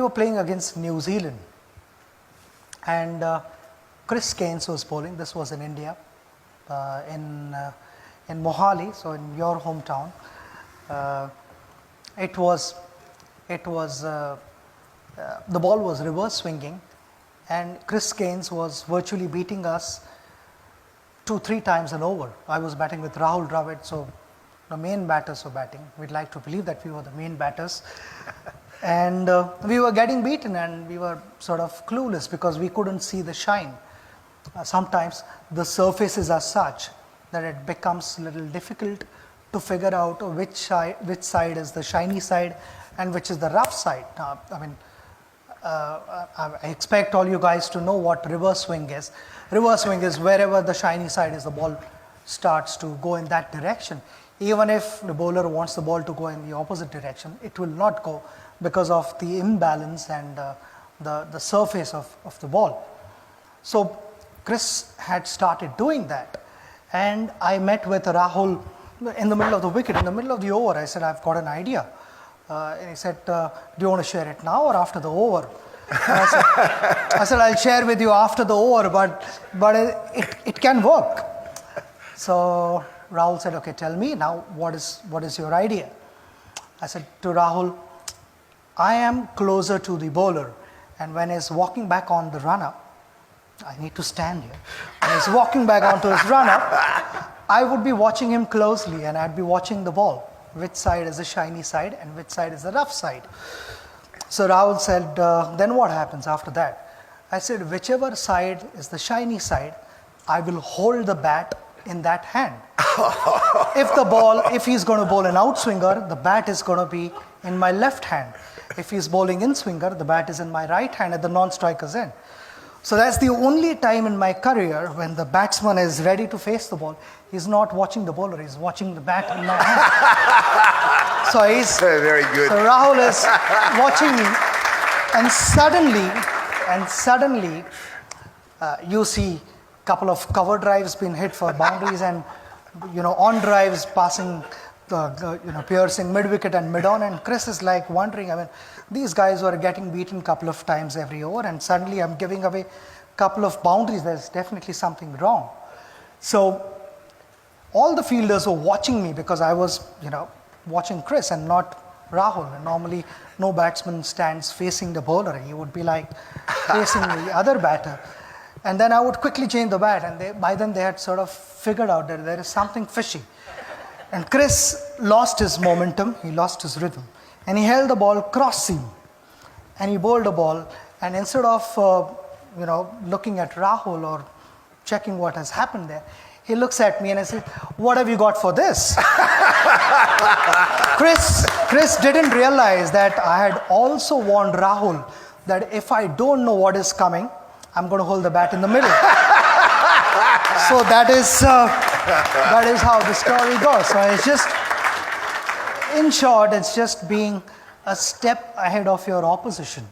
were playing against New Zealand, and Chris Gaines was bowling. This was in India, in Mohali, so in your hometown. The ball was reverse swinging, and Chris Gaines was virtually beating us 2-3 times an over. I was batting with Rahul Dravid, so the main batters were batting. We'd like to believe that we were the main batters. And we were getting beaten, and we were sort of clueless because we couldn't see the shine. Sometimes the surfaces are such that it becomes a little difficult to figure out which side is the shiny side and which is the rough side. I expect all you guys to know what reverse swing is. Reverse swing is wherever the shiny side is, the ball starts to go in that direction. Even if the bowler wants the ball to go in the opposite direction, it will not go because of the imbalance and the surface of the ball. So Chris had started doing that, and I met with Rahul in the middle of the wicket, in the middle of the over. I said, I've got an idea. And he said, do you want to share it now or after the over? I said, I'll share with you after the over, but it can work. So Rahul said, okay, tell me now, what is your idea? I said to Rahul, I am closer to the bowler, and when he's walking back on the run-up, I need to stand here. When he's walking back onto his run-up, I would be watching him closely, and I'd be watching the ball. Which side is the shiny side and which side is the rough side? So Rahul said, then what happens after that? I said, whichever side is the shiny side, I will hold the bat in that hand. If he's going to bowl an outswinger, the bat is going to be in my left hand. If he's bowling in swinger, the bat is in my right hand at the non-striker's end. So that's the only time in my career when the batsman is ready to face the ball. He's not watching the bowler, he's watching the bat in my hand. So he's very good. So Rahul is watching me, and suddenly you see a couple of cover drives being hit for boundaries, and on drives passing piercing mid-wicket and mid-on, and Chris is like wondering, these guys were getting beaten a couple of times every over, and suddenly I'm giving away a couple of boundaries. There's definitely something wrong. So all the fielders were watching me because I was, watching Chris and not Rahul. And normally no batsman stands facing the bowler. He would be like facing the other batter. And then I would quickly change the bat, and by then they had sort of figured out that there is something fishy. And Chris lost his momentum, he lost his rhythm, and he held the ball cross seam, and he bowled the ball, and instead of looking at Rahul or checking what has happened there, he looks at me and I said, what have you got for this? Chris didn't realize that I had also warned Rahul that if I don't know what is coming, I'm going to hold the bat in the middle. So that is how the story goes. So it's just, in short, it's just being a step ahead of your opposition.